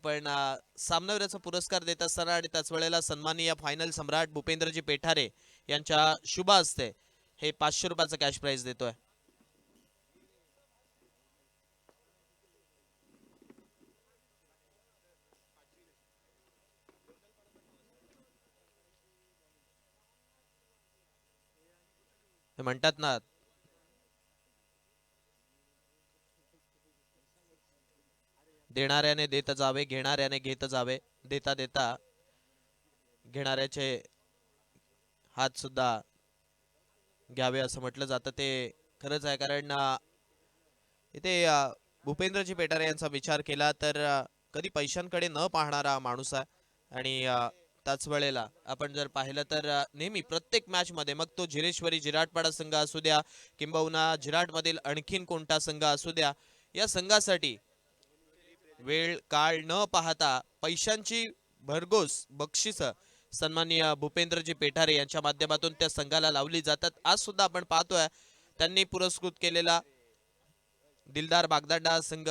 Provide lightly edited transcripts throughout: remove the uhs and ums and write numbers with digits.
पण सामनावीराचा पुरस्कार देत असताना आणि त्याच वेळेला सन्माननीय फायनल सम्राट भूपेंद्रजी पेठारे यांच्या शुभ हस्ते हे 500 रुपयाचं कॅश प्राइज देतोय. ते म्हणतात ना, देणाऱ्याने देत जावे, घेणाऱ्याने घेत जावे, देता देता घेणाऱ्याचे हात सुद्धा घ्यावे असं म्हटलं जातं. ते खरंच आहे, कारण इथे भूपेंद्रजी पेटारे यांचा विचार केला तर कधी पैशांकडे न पाहणारा माणूस आहे. आणि त्याच वेळेला आपण जर पाहिलं तर नेहमी प्रत्येक मॅच मध्ये, मग तो जिरेश्वरी जिराटपाडा संघ असू द्या किंबहुना जिराट मधील आणखीन कोणता संघ असू द्या, या संघासाठी वेळ काळ न पाहता पैशांची भरघोस बक्षिस सन्माननीय भूपेंद्रजी पेठारे यांच्या माध्यमातून त्या संघाला लावली जातात. आज सुद्धा आपण पाहतोय त्यांनी पुरस्कृत केलेला दिलदार बागदांडा संघ,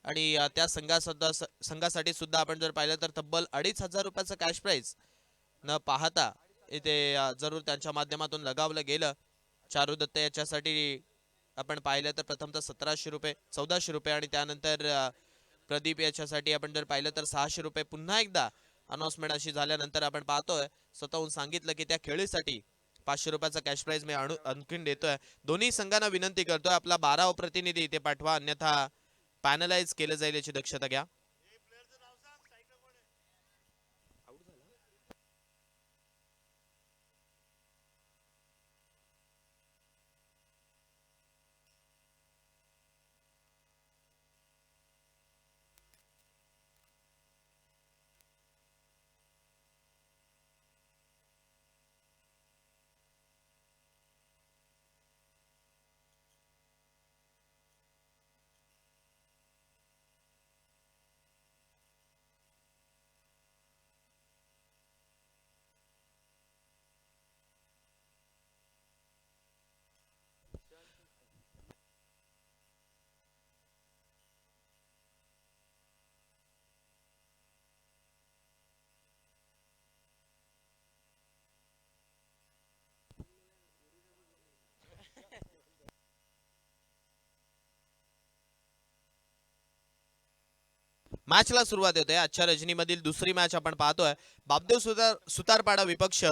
आणि त्या संघासाठी सुद्धा आपण जर पाहिलं तर तब्बल 2500 रुपयाचं कॅश प्राइज न पाहता इथे जरूर त्यांच्या माध्यमातून लगावलं गेलं. चारू दत्त याच्यासाठी आपण पाहिलं तर प्रथमतः 1700 रुपये, 1400 रुपये, आणि त्यानंतर प्रदीप याच्यासाठी आपण जर पाहिलं तर 600 रुपये. पुन्हा एकदा अनाउन्समेंट अशी झाल्यानंतर आपण पाहतोय स्वतःहून सांगितलं की त्या खेळीसाठी 500 रुपयाचा कॅश प्राइज मी आणखीन देतोय. दोन्ही संघांना विनंती करतोय आपला 12 प्रतिनिधी इथे पाठवा, अन्यथा पॅनलाइज केलं जाईल याची दक्षता घ्या. मॅचला सुरुवात होते. आजच्या रजनीमधील दुसरी मॅच आपण पाहतोय. बापदेव सुतारपाडा विपक्ष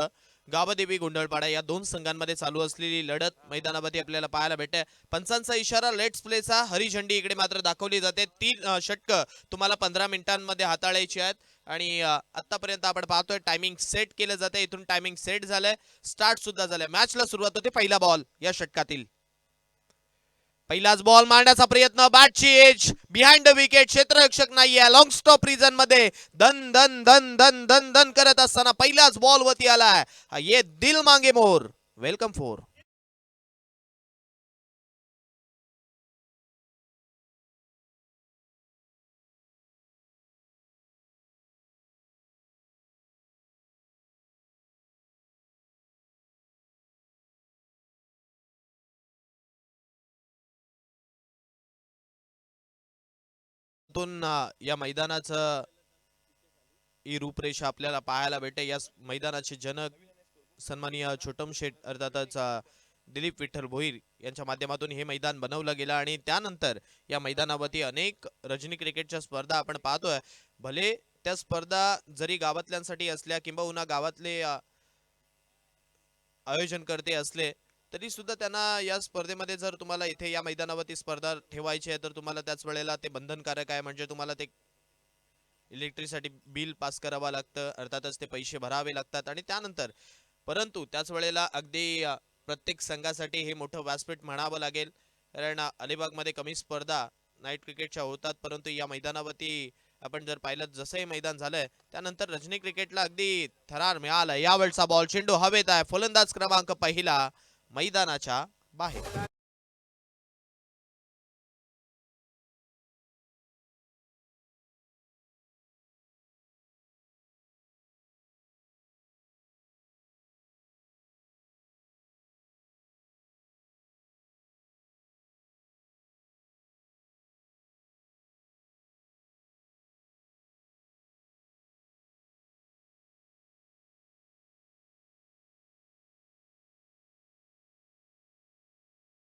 गावदेवी गुंडळपाडा या दोन संघांमध्ये चालू असलेली लढत मैदानामध्ये आपल्याला पाहायला भेटते. पंचांचा इशारा लेट्स प्लेचा, हरी झंडी इकडे मात्र दाखवली जाते. 3 षटकं तुम्हाला 15 मिनिटांमध्ये हाताळायची आहेत. आणि आतापर्यंत आपण पाहतोय टायमिंग सेट केलं जाते. इथून टायमिंग सेट झालंय, स्टार्ट सुद्धा झालंय. मॅचला सुरुवात होते. पहिला बॉल या षटकातील पहिलाच बॉल मारण्याचा प्रयत्न, बॅटची एज बिहाइंड द विकेट, क्षेत्ररक्षक नाहीये. लॉंग स्टॉप रिजन मध्ये धन धन धन धन धन धन करत असताना पहिल्याच बॉल वरती आलाय. ये दिल मांगे मोर, वेलकम फोर. या मैदानाचं ही रूपरेषा आपल्याला पाहायला भेटते. या मैदानाचे जनक सन्माननीय छोटम शेठ अर्थातच दिलीप विठ्ठल भोईर यांच्या माध्यमातून हे मैदान बनवलं गेलं. आणि त्यानंतर या मैदानावरती अनेक रजनी क्रिकेटच्या स्पर्धा आपण पाहतोय. भले त्या स्पर्धा जरी गावातल्यांसाठी असल्या किंबहुना गावातले आयोजन करते असले तरी सुद्धा त्यांना या स्पर्धेमध्ये जर तुम्हाला इथे या मैदानावरती स्पर्धा ठेवायची आहे तर तुम्हाला त्याच वेळेला ते बंधनकारक आहे. म्हणजे तुम्हाला ते इलेक्ट्रिसिटी बिल पास करावं लागतं, अर्थातच ते पैसे भरावे लागतात. आणि त्यानंतर परंतु त्याच वेळेला अगदी प्रत्येक संघासाठी हे मोठं व्यासपीठ म्हणावं लागेल. कारण अलिबागमध्ये कमी स्पर्धा नाईट क्रिकेटच्या होतात, परंतु या मैदानावरती आपण जर पाहिलं जसं हे मैदान झालंय त्यानंतर रजनी क्रिकेटला अगदी थरार मिळाला. यावेळचा बॉल चेंडू हवेत आहे, फलंदाज क्रमांक पहिला मैदानाच्या बाहेर.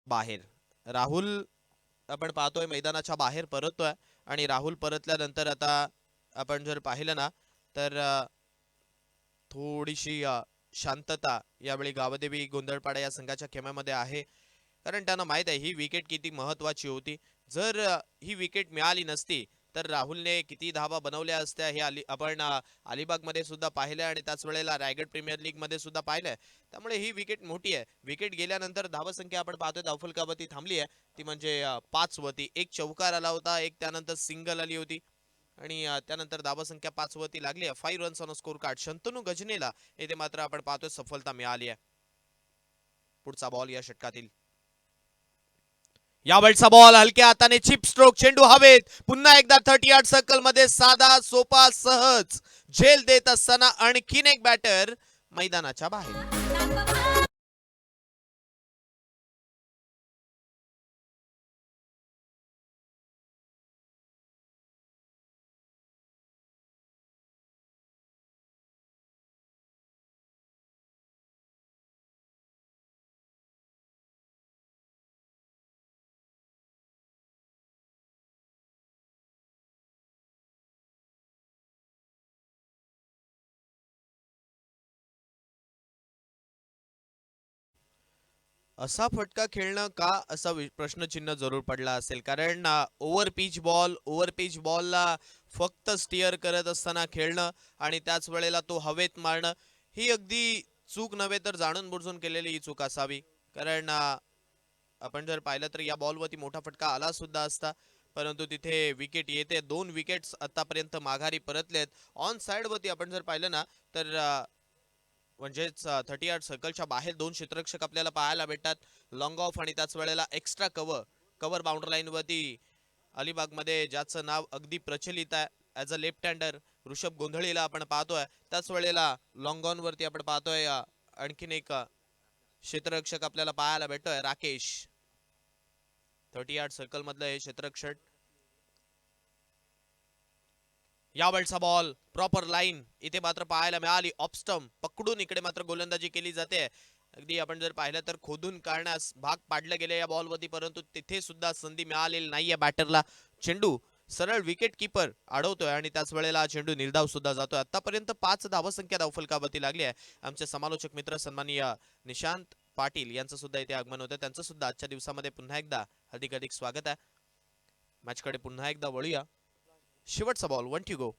बाहेर. राहुल आपण पाहतोय मैदानाच्या बाहेर परततोय आणि राहुल परतल्यानंतर आता आपण जर पाहिलं ना तर थोडीशी शांतता यावेळी गावदेवी गोंधळपाडा या संघाच्या खेम्यामध्ये आहे. कारण त्यांना माहित आहे ही विकेट किती महत्वाची होती. जर ही विकेट मिळाली नसती तर राहुलने किती धावा बनवल्या असत्या हे आपण अलिबागमध्ये सुद्धा पाहिलंय आणि त्याच वेळेला रायगड प्रीमियर लीग मध्ये सुद्धा पाहिलंय. त्यामुळे ही विकेट मोठी आहे. विकेट गेल्यानंतर धावसंख्या आपण पाहतोय धावफलकावरती थांबली आहे. ती म्हणजे 5 वरती. एक चौकार आला होता, एक त्यानंतर सिंगल आली होती आणि त्यानंतर धावसंख्या 5 वरती लागली आहे. 5 runs on score card. Shantanu गजनेला येथे मात्र आपण पाहतोय सफलता मिळाली आहे. पुढचा बॉल या षटकातील. यावेळचा बॉल हलक्या हाताने चिप स्ट्रोक, चेंडू हवेत. पुन्हा एकदा 30 सर्कल मध्ये साधा सोपा सहज झेल देत असताना आणखीन एक बॅटर मैदानाच्या बाहेर. असा फटका खेळणं का असा प्रश्नचिन्ह जरूर पडला असेल. कारण ओव्हर पिच बॉलला फक्त स्टिअर करत असताना खेळणं आणि त्याच वेळेला तो हवेत मारणं ही अगदी चूक नव्हे तर जाणून बुजून केलेली ही चूक असावी. कारण आपण जर पाहिलं तर या बॉलवरती मोठा फटका आला सुद्धा असता, परंतु तिथे विकेट येते. 2 विकेट्स आतापर्यंत माघारी परतलेत. ऑन साइड वरती आपण जर पाहिलं ना तर म्हणजेच 38 सर्कलच्या बाहेर 2 क्षेत्ररक्षक आपल्याला पाहायला भेटतात. लॉंग ऑफ आणि त्याच वेळेला एक्स्ट्रा कव्हर बाउंड्री लाईन वरती अलिबागमध्ये ज्याचं नाव अगदी प्रचलित आहे as a left hander Rishabh गोंधळीला आपण पाहतोय. त्याच वेळेला लॉंग ऑन वरती आपण पाहतोय आणखीन एक क्षेत्ररक्षक आपल्याला पाहायला भेटतोय राकेश. 38 सर्कल मधलं हे क्षेत्ररक्षक. यावेळचा बॉल प्रॉपर लाईन इथे मात्र पाहायला मिळाली. ऑफस्टम पकडून इकडे मात्र गोलंदाजी केली जाते. अगदी आपण जर पाहिलं तर खोदून काढण्यास भाग पाडले गेले या बॉलवरती, परंतु तिथे सुद्धा संधी मिळालेली नाहीये बॅटरला. चेंडू सरळ विकेट किपर अडवतोय आणि त्याच वेळेला चेंडू निर्धाव सुद्धा जातोय. आतापर्यंत 5 धावसंख्या धावफलकावरती लागली आहे. आमचे समालोचक मित्र सन्माननीय निशांत पाटील यांचं सुद्धा इथे आगमन होतं. त्यांचं सुद्धा आजच्या दिवसामध्ये पुन्हा एकदा अधिक स्वागत आहे. मॅचकडे पुन्हा एकदा वळूया. शेवटचा बॉल 1 टू गो.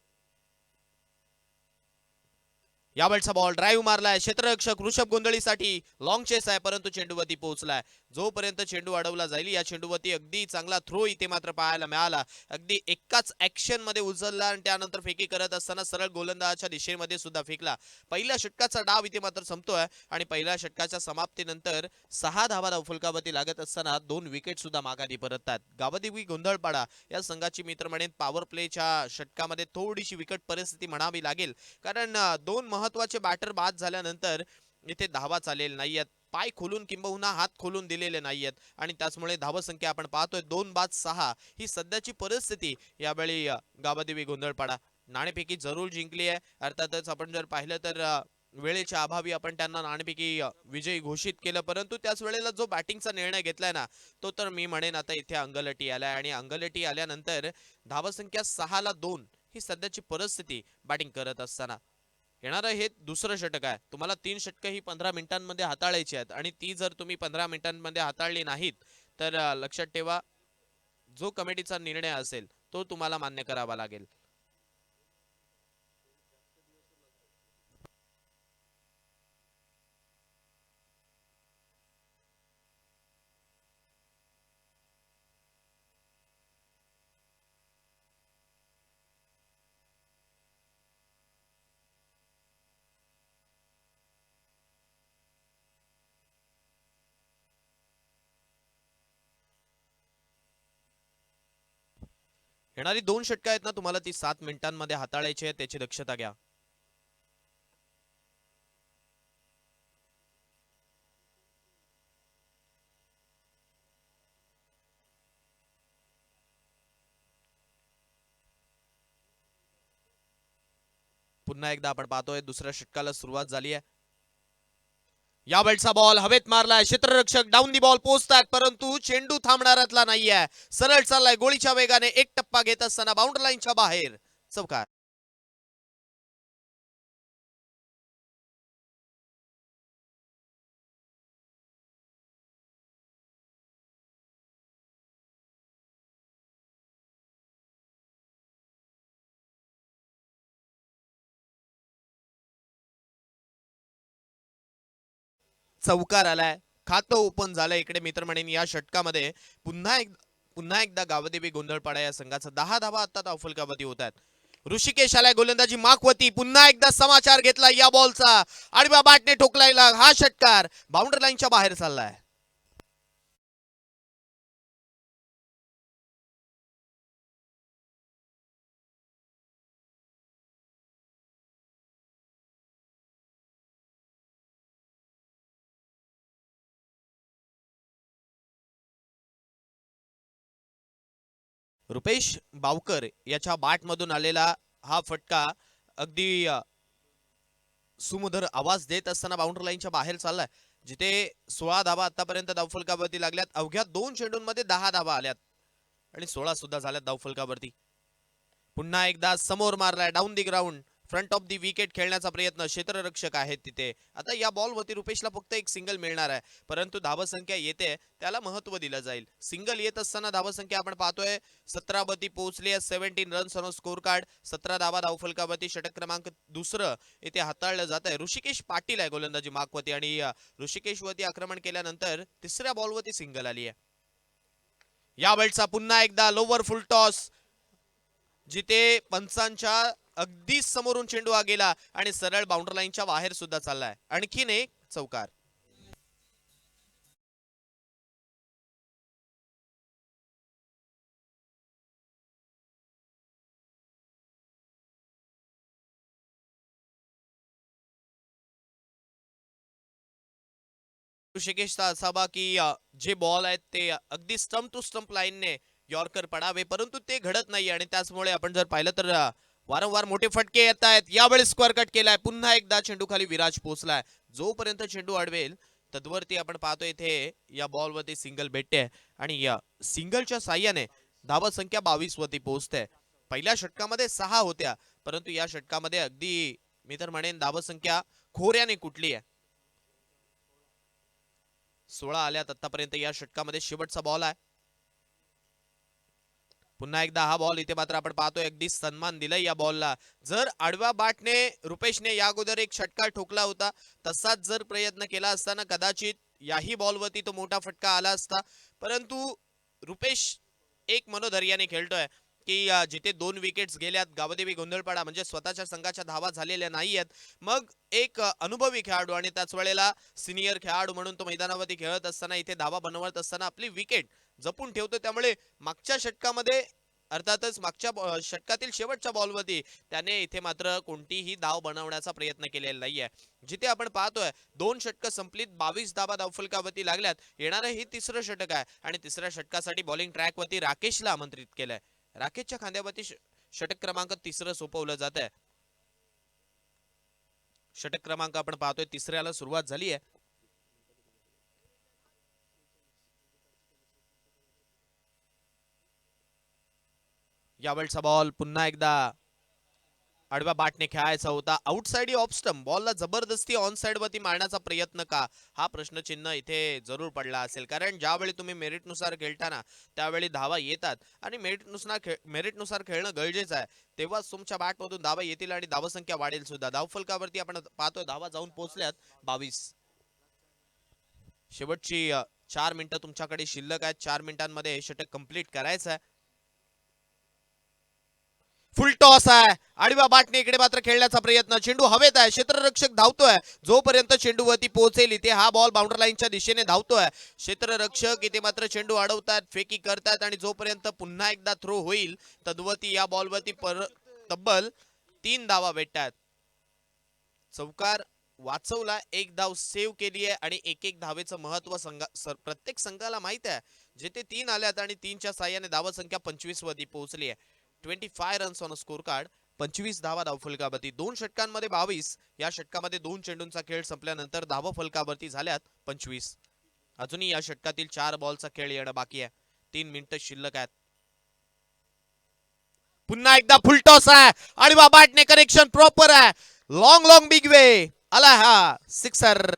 यावेळचा बॉल ड्राईव्ह मारलाय क्षेत्ररक्षक ऋषभ गोंधळीसाठी. लॉंग चेस आहे परंतु चेंडूवरती पोहोचलाय. जोपर्यंत चेंडू अडवला जाईल या चेंडूवरती अगदी चांगला थ्रो इथे मात्र पाहायला मिळाला. अगदी एकाच ऍक्शन मध्ये उचलला आणि त्यानंतर फेकी करत असताना सरळ गोलंदाजाच्या दिशेमध्ये सुद्धा फेकला. पहिल्या षटकाचा डाव इथे मात्र संपतोय आणि पहिल्या षटकाच्या समाप्तीनंतर 6 धावा धावफलकावरती लागत असताना 2 विकेट सुद्धा माघारी परततात. गावदेवी गोंधळपाडा या संघाची मित्र म्हणेन पॉवर प्लेच्या षटकामध्ये थोडीशी विकट परिस्थिती म्हणावी लागेल. कारण 2 महत्वाचे बॅटर बाद झाल्यानंतर इथे धावा चालेल नाहीयेत. पाय खोलून किंबहुना हात खोलून दिलेले नाहीयेत आणि त्याचमुळे धावसंख्या आपण पाहतोय 2 बाद 6 ही सध्याची परिस्थिती यावेळी गावादेवी गोंधळपाडा नाणेफेकी जरूर जिंकली आहे. अर्थातच आपण जर पाहिलं तर वेळेच्या अभावी आपण त्यांना नाणेफेकी विजयी घोषित केलं, परंतु त्याच वेळेला जो बॅटिंगचा निर्णय घेतलाय ना तो तर मी म्हणेन आता इथे अंगलटी आलाय आणि अंगलटी आल्यानंतर धावसंख्या 6 ला 2 ही सध्याची परिस्थिती बॅटिंग करत असताना. येणारं हे दुसरं षटक आहे. तुम्हाला 3 षटकं ही 15 मिनिटांमध्ये हाताळायची आहेत आणि ती जर तुम्ही 15 मिनिटांमध्ये हाताळली नाहीत तर लक्षात ठेवा जो कमिटीचा निर्णय असेल तो तुम्हाला मान्य करावा लागेल. येणारी 2 षटकं आहेत ना तुम्हाला ती 7 मिनिटांमध्ये हाताळायची आहे, त्याची दक्षता घ्या. पुन्हा एकदा आपण पाहतोय दुसऱ्या षटकाला सुरुवात झाली आहे. या वेळचा बॉल हवेत मारलाय, क्षेत्ररक्षक डाऊन दी बॉल पोहोचतात, परंतु चेंडू थांबणाऱ्यातला नाहीये. सरळ चाललाय गोळीच्या वेगाने, एक टप्पा घेत असताना बाउंड्री लाईनच्या बाहेर चौकार. चौकार आलाय, खातं ओपन झालं इकडे मित्र म्हणेन या षटकामध्ये. पुन्हा एकदा गावदेवी गोंधळपाडा या संघाचा 10 धावा आता धावफलकावरती होत आहेत. ऋषिकेश आलाय गोलंदाजी माकवती, पुन्हा एकदा समाचार घेतला या बॉलचा, आडव्या बॅटने ठोकलायला हा षटकार बाउंड्री लाईनच्या बाहेर चाललाय. रुपेश बावकर याच्या मधून आलेला हा फटका अगदी सुमधुर आवाज देत असताना बाउंड्री लाईनच्या बाहेर चाललाय, जिथे 16 धावा आतापर्यंत धावफलकावरती लागल्यात. अवघ्या 2 चेंडूंमध्ये 10 धावा आल्यात आणि 16 सुद्धा झाल्यात धावफलकावरती. पुन्हा एकदा समोर मारलाय down the ground, front of the wicket खेळण्याचा प्रयत्न, क्षेत्ररक्षक आहेत तिथे. आता या बॉलवरती रुपेशला फक्त एक सिंगल मिळणार आहे, परंतु धावसंख्या येते त्याला महत्व दिलं जाईल. सिंगल येत असताना धावसंख्या आपण पाहतोय 17 वरती पोहोचली आहे. 17 रन्स ऑन स्कोर कार्ड, 17 धावा धावफलकावरती. षटक क्रमांक दुसरं इथे हाताळलं जात आहे. ऋषिकेश पाटील आहे गोलंदाजी मागवती आणि ऋषिकेश वरती आक्रमण केल्यानंतर तिसऱ्या बॉलवरती सिंगल आली आहे. या वेळचा पुन्हा एकदा लोवर फुल टॉस, जिथे पंचांच्या अगदी समोरून चेंडू हा गेला आणि सरळ बाउंड्री लाईनच्या बाहेर सुद्धा चाललाय. आणखीन एक चौकार. ऋषिकेशचा असावा की जे बॉल आहेत ते अगदी स्टंप टू स्टंप लाईनने यॉर्कर पडावे, परंतु ते घडत नाही आणि त्याचमुळे आपण जर पाहिलं तर वारंवार मोठे फटके येत आहेत. यावेळी स्क्वेअर कट केलाय, पुन्हा एकदा चेंडू खाली विराज पोहोचलाय. जोपर्यंत चेंडू अडवेल तद्वरती आपण पाहतो इथे या बॉलवरती सिंगल भेटते आणि या सिंगलच्या साह्याने धावा संख्या 22 वरती पोहोचते. पहिल्या षटकामध्ये 6 होत्या, परंतु या षटकामध्ये अगदी मी तर म्हणेन धावा संख्या खोऱ्याने कुठली आहे. 16 आल्यात आतापर्यंत या षटकामध्ये. शेवटचा बॉल आहे. पुन्हा एकदा हा बॉल इथे मात्र आपण पाहतोय अगदी सन्मान दिलाय या बॉलला. जर आडव्या बॅटने रुपेशने या अगोदर एक षटकार ठोकला होता, तसाच जर प्रयत्न केला असताना कदाचित याही बॉलवरती तो मोठा फटका आला असता, परंतु रुपेश एक मनोधैर्याने खेळतोय की जिथे 2 विकेट्स गेल्यात, गावदेवी गोंधळपाडा म्हणजे स्वतःच्या संघाच्या धावा झालेल्या नाहीयेत, मग एक अनुभवी खेळाडू आणि त्याच वेळेला सिनियर खेळाडू म्हणून तो मैदानावरती खेळत असताना इथे धावा बनवत असताना आपली विकेट जपून ठेवतो. त्यामुळे मागच्या षटकामध्ये अर्थातच मागच्या षटकातील शेवटच्या बॉलवरती त्याने इथे मात्र कोणतीही धाव बनवण्याचा प्रयत्न केलेला नाहीये. जिथे आपण पाहतोय 2 षटक संपलीत, 22 धावा धावफलकावरती लागल्यात. येणारं हे तिसरं षटक आहे आणि तिसऱ्या षटकासाठी बॉलिंग ट्रॅकवरती राकेशला आमंत्रित केलंय. राकेशच्या खांद्यावरती षटक क्रमांक तिसरं सोपवलं जात आहे. षटक क्रमांक आपण पाहतोय तिसऱ्याला सुरुवात झाली आहे. यावेळचा बॉल पुन्हा एकदा आडव्या बॅटने खेळायचा होता. आउटसाइड ऑफ स्टंप, बॉलला जबरदस्ती ऑन साइड वरती मारण्याचा प्रयत्न का, हा प्रश्नचिन्ह इथे जरूर पडला असेल. कारण ज्यावेळी तुम्ही मेरिटनुसार खेळताना त्यावेळी धावा येतात आणि मेरिटनुसार खेळणं गरजेचं आहे. तेव्हाच तुमच्या बॅटमधून धावा येतील आणि धावसंख्या वाढेल सुद्धा. धावफलकावरती आपण पाहतोय धावा जाऊन पोहोचल्यात 22. शेवटची 4 मिनिटं तुमच्याकडे शिल्लक आहेत. 4 मिनिटांमध्ये षटक कंप्लीट करायचं आहे. फुल टॉस आहे, आडव्या बॅटने इकडे मात्र खेळण्याचा प्रयत्न, चेंडू हवेत आहे, क्षेत्ररक्षक धावतोय. जोपर्यंत चेंडू वरती पोहोचेल इथे हा बॉल बाउंड्री लाईनच्या दिशेने धावतोय. क्षेत्ररक्षक इथे मात्र चेंडू अडवतात, फेकी करतात आणि जोपर्यंत पुन्हा एकदा थ्रो होईल तद्वती या बॉलवरती तब्बल 3 धावा भेटतात. चौकार वाचवला, एक धाव सेव्ह केली आहे आणि एक धावेचं महत्व प्रत्येक संघाला माहित आहे. जिथे 3 आल्यात आणि 3च्या साह्याने धावा संख्या 25 वरती पोहोचली आहे. 25 रन्स ऑन स्कोर कार्ड 25 धावा धावफलकावरती. 2 षटकांमध्ये 22. या षटकामध्ये 2 चेंडूंचा खेळ संपल्यानंतर धावा फलकावरती झाल्यात 25. अजूनही या षटकातील 4 बॉलचा खेळ येणं बाकी आहे. 3 मिनिटं शिल्लक आहेत. पुन्हा एकदा फुल टॉस आहे आणि बॅटने कनेक्शन प्रॉपर आहे. लॉंग लॉंग बिग वे आला हा सिक्सर.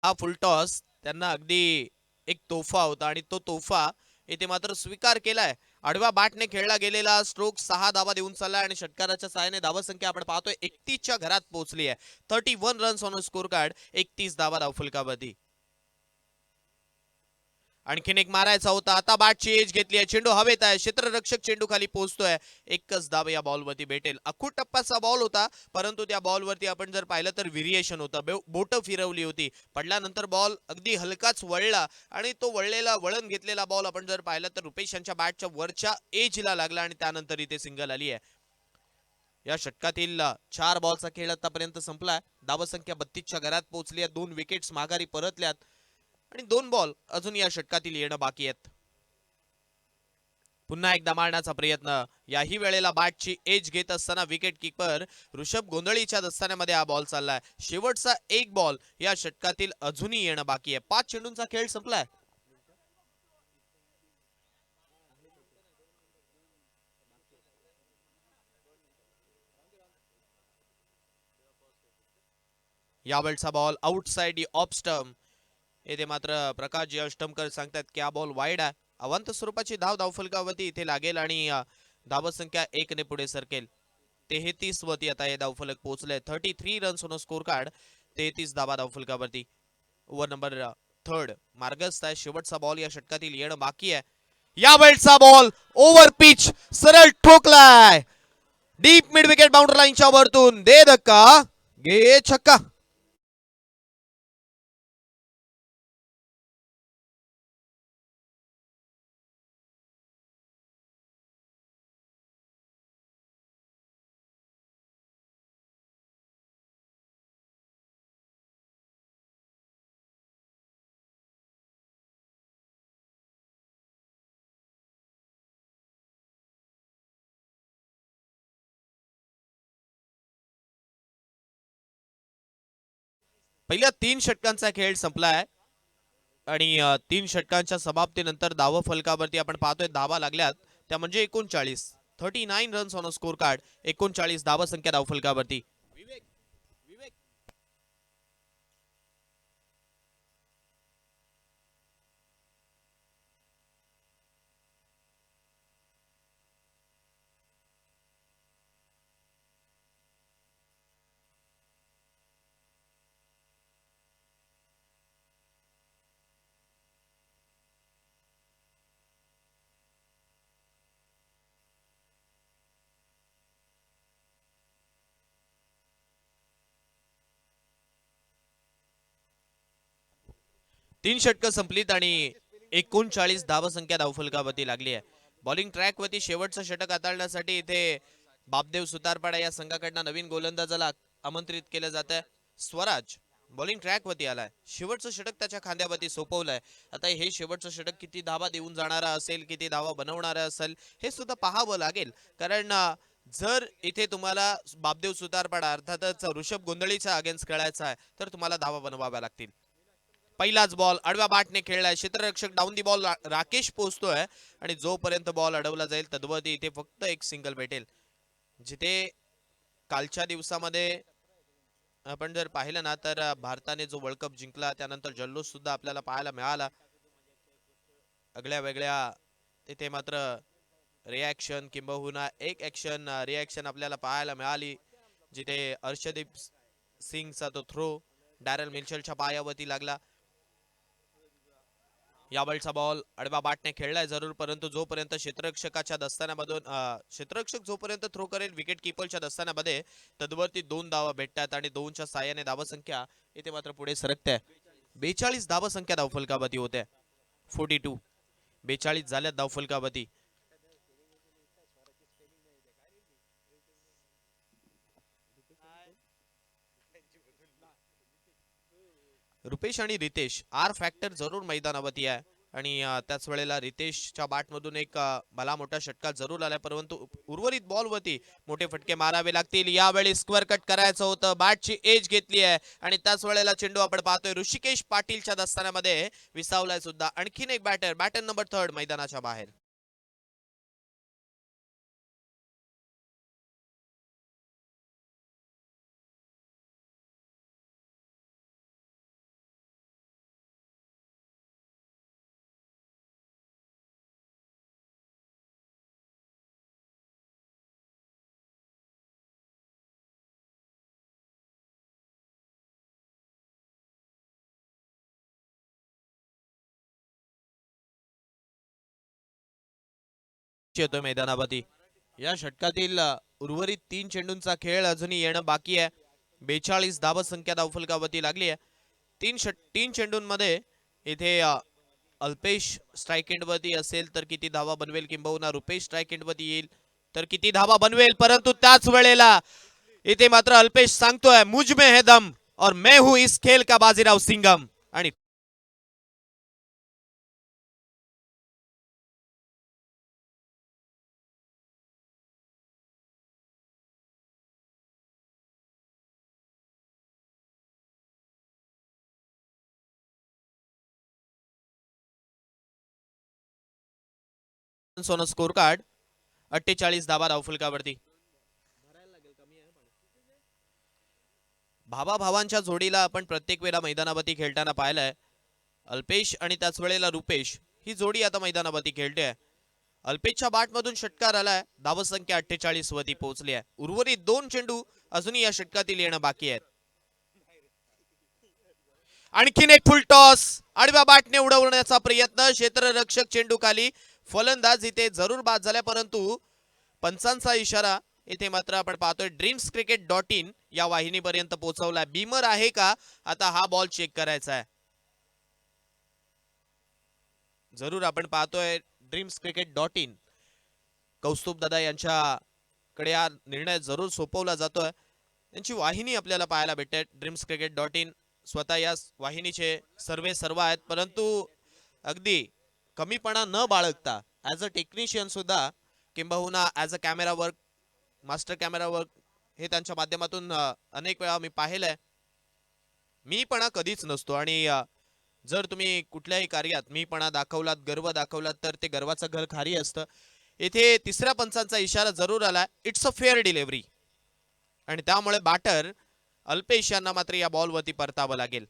हा फुल टॉस त्यांना अगदी एक तोफा होता आणि तो तोफा येथे मात्र स्वीकार केलाय. आडव्या बॅटने खेळला गेलेला स्ट्रोक 6 धावा देऊन चाललाय आणि षटकाराच्या सहाय्याने धावा संख्या आपण पाहतोय 31च्या घरात पोहोचली आहे. 31 रन्स ऑन स्कोर कार्ड. 31 धावा धावफलकावरती. आणखीन एक मारायचा होता. आता बॅटची एज घेतली आहे. चेंडू हवेत आहे. क्षेत्ररक्षक चेंडू खाली पोहोचतोय. एकच धाव या बॉलवरती भेटेल. अखूट टप्प्याचा बॉल होता, परंतु त्या बॉलवरती आपण जर पाहिलं तर व्हेरिएशन होतं. बोट फिरवली होती. पडल्यानंतर बॉल अगदी हलकाच वळला आणि तो वळलेला वळण घेतलेला बॉल आपण जर पाहिलं तर रुपेश यांच्या बॅटच्या वरच्या एजला लागला आणि त्यानंतर इथे सिंगल आली आहे. या षटकातील 4 बॉलचा खेळ आतापर्यंत संपलाय. धावसंख्या 32च्या घरात पोहोचली आहे. 2 विकेट्स माघारी परतल्यात आणि 2 बॉल अजून या षटकातील येणं बाकी आहेत. पुन्हा एकदा मारण्याचा प्रयत्न. याही वेळेला बॅटची एज घेत असताना विकेट किपर ऋषभ गोंधळीच्या दस्तान्यामध्ये हा बॉल चाललाय. शेवटचा एक बॉल या षटकातील अजूनही येणं बाकी आहे. 5 चेंडूंचा खेळ संपलाय. यावेळचा बॉल आउटसाइड ऑफ स्टंप. येथे मात्र प्रकाश जी अष्टमकर सांगतात की हा बॉल वाईड आहे. अवंत स्वरूपाची धाव धावफलकावरती इथे लागेल आणि धावसंख्या 1 ने पुढे सरकेल. 33 वरती आता हे धावफलक पोहोचले. 33 रन्स ऑन स्कोर कार्ड. 33 धावा धावफलकावरती. ओव्हर नंबर 3 मार्गस्थ आहे. शेवटचा बॉल या षटकातील येणं बाकी आहे. यावेळचा बॉल ओव्हर पिच सरळ ठोकलाय. डीप मिड विकेट बाउंड्री लाईनच्या वरतून दे धक्का गे छक्का. पहिल्या 3 षटकांचा खेळ संपलाय आणि 3 षटकांच्या समाप्तीनंतर धाव फलकावरती आपण पाहतोय धावा लागल्यात त्या म्हणजे 39. 39 रन्स ऑन स्कोर कार्ड. 39 धावा संख्या धाव फलकावरती. 3 षटकं संपलीत आणि 39 धावसंख्या धावफलकावरती लागली आहे. बॉलिंग ट्रॅक वरती शेवटचं षटक हाताळण्यासाठी इथे बापदेव सुतारपाडा या संघाकडनं नवीन गोलंदाजाला आमंत्रित केलं जात आहे. स्वराज बॉलिंग ट्रॅक वरती आलाय. शेवटचं षटक त्याच्या खांद्यावरती सोपवलंय. आता हे शेवटचं षटक किती धावा देऊन जाणारा असेल, किती धावा बनवणारा असेल हे सुद्धा पाहावं लागेल. कारण जर इथे तुम्हाला बापदेव सुतारपाडा अर्थातच ऋषभ गोंधळीचा अगेन्स्ट खेळायचा आहे तर तुम्हाला धावा बनवाव्या लागतील. पहिलाच बॉल आडव्या बॅटने खेळलाय. क्षेत्ररक्षक डाऊन दी बॉल राकेश पोहोचतोय आणि जोपर्यंत बॉल अडवला जाईल तद्वती इथे फक्त एक सिंगल भेटेल. जिथे कालच्या दिवसामध्ये आपण जर पाहिलं ना तर भारताने जो वर्ल्ड कप जिंकला त्यानंतर जल्लोष सुद्धा आपल्याला पाहायला मिळाला. आगळ्या वेगळ्या तिथे मात्र रिॲक्शन किंबहुना एक ऍक्शन रिॲक्शन आपल्याला पाहायला मिळाली. जिथे अर्शदीप सिंगचा तो थ्रो डॅरेल मिचेलच्या पायावरती लागला. यावेळचा बॉल आडव्या बॅटने खेळलाय जरूर, परंतु जोपर्यंत क्षेत्ररक्षकाच्या दस्तानामधून क्षेत्ररक्षक जोपर्यंत थ्रो करेल विकेट किपरच्या दस्तानामध्ये, तद्वरती 2 धावा भेटतात आणि 2च्या साहाय्याने धावसंख्या इथे मात्र पुढे सरकते. 42 धावसंख्या धावफलकावरती होते. 42 42 झाल्यात धावफलकावरती. रुपेश आणि रितेश आर फॅक्टर जरूर मैदानावरती आहे आणि त्याच वेळेला रितेशच्या बॅटमधून एक भला मोठा षटका जरूर आलाय, परंतु उर्वरित बॉलवरती मोठे फटके मारावे लागतील. यावेळी स्क्वेअर कट करायचं होतं, बॅटची एज घेतली आहे आणि त्याच वेळेला चेंडू आपण पाहतोय ऋषिकेश पाटीलच्या दस्तानामध्ये विसावलाय सुद्धा. आणखीन एक बॅटर नंबर 3 मैदानाच्या बाहेर. येतोय मैदानावरती. या षटकातील उर्वरित 3 चेंडूंचा खेळ अजूनही येणं बाकी आहे. 42 धावसंख्या धावफलकावरती लागली आहे. 3 चेंडूंमध्ये इथे अल्पेश स्ट्राइक एंडवरती असेल तर किती धावा बनवेल, किंबहुना रुपेश स्ट्राइक एंडवरती येईल तर किती धावा बनवेल, परंतु त्याच वेळेला इथे मात्र अल्पेश सांगतोय मुझ में है दम और मैं हूं इस खेल का बाजीराव सिंघम. आणि सोनं स्कोर कार्ड 48 धावा धावफलकावरती. भावांच्या जोडीला आपण प्रत्येक वेळा मैदानावरती खेळताना पाहिलंय. अल्पेश आणि त्याच वेळेला रुपेश ही जोडी आता मैदानावरती खेळते. अल्पेशच्या बॅटमधून षटकार आलाय, धावसंख्या 48 वरती पोहोचली आहे. उर्वरित 2 चेंडू अजूनही या षटकातील येणं बाकी आहेत. आणखीन एक फुल टॉस आडव्या बॅटने उडवण्याचा प्रयत्न, क्षेत्ररक्षक चेंडू खाली, फलंदाज इथे जरूर बाद झाल्या, परंतु पंचांचा इशारा इथे मात्र आपण पाहतोय dreamscricket.in या वाहिनीपर्यंत पोहोचवलाय. बीमर आहे का, आता हा बॉल चेक करायचा आहे. जरूर आपण पाहतोय dreamscricket.in. कौस्तुभ दादा यांच्याकडे हा निर्णय जरूर सोपवला जातोय. त्यांची वाहिनी आपल्याला पाहायला भेटते dreamscricket.in. स्वतः या वाहिनीचे सर्व आहेत, परंतु अगदी कमीपणा न बाळगता ऍज अ टेक्निशियन सुद्धा, किंबहुना as a camera work, master camera work हे त्यांच्या माध्यमातून अनेक वेळा मी पाहिलंय. मीपणा कधीच नसतो आणि जर तुम्ही कुठल्याही कार्यात मीपणा दाखवलात, गर्व दाखवलात तर ते गर्वाचं घर खारी असतं. इथे तिसऱ्या पंचांचा इशारा जरूर आला, इट्स अ फेअर डिलिव्हरी, आणि त्यामुळे बॅटर अल्पेश यांना मात्र या बॉलवरती परतावं लागेल.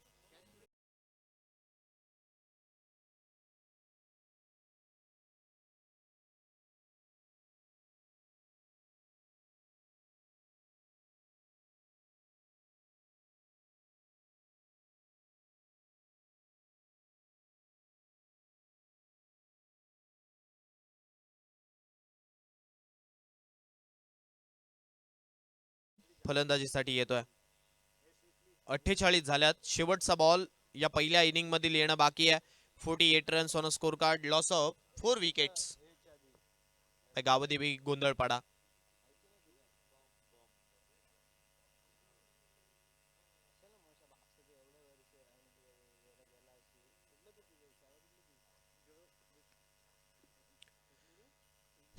फलंदाजीसाठी येतोय. 48 झाल्यात. शेवटचा बॉल या पहिल्या इनिंग मधील येणं बाकी आहे. 48 runs on a score card, loss of 4 wickets. Gavdevi Gondhalpada.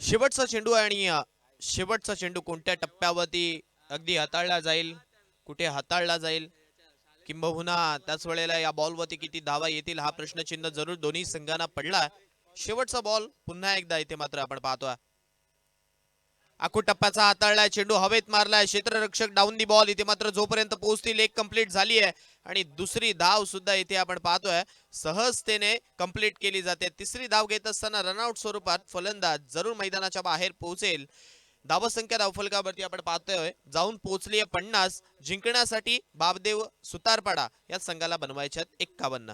शेवटचा चेंडू आहे आणि शेवटचा चेंडू कोणत्या टप्प्यावरती अगदी हाताळला जाईल, कुठे हाताळला जाईल, किंबहुना त्याच वेळेला या बॉलवरती किती धावा येतील हा प्रश्नचिन्ह जरूर दोन्ही संघांना पडला. शेवटचा बॉल पुन्हा एकदा इथे मात्र आपण पाहतोय. आखू टप्प्याचा हाताळलाय, चेंडू हवेत मारलाय, क्षेत्ररक्षक डाऊन दी बॉल. इथे मात्र जोपर्यंत पोहोचतील एक कंप्लीट झाली आहे आणि दुसरी धाव सुद्धा इथे आपण पाहतोय सहजतेने कंप्लीट केली जाते. तिसरी धाव घेत असताना रनआउट स्वरूपात फलंदाज जरूर मैदानाच्या बाहेर पोहोचेल. धावसंख्या धावफलकावरती आपण पाहतोय जाऊन पोहोचली आहे 50. जिंकण्यासाठी बाबदेव सुतारपाडा या संघाला बनवायच्यात 51.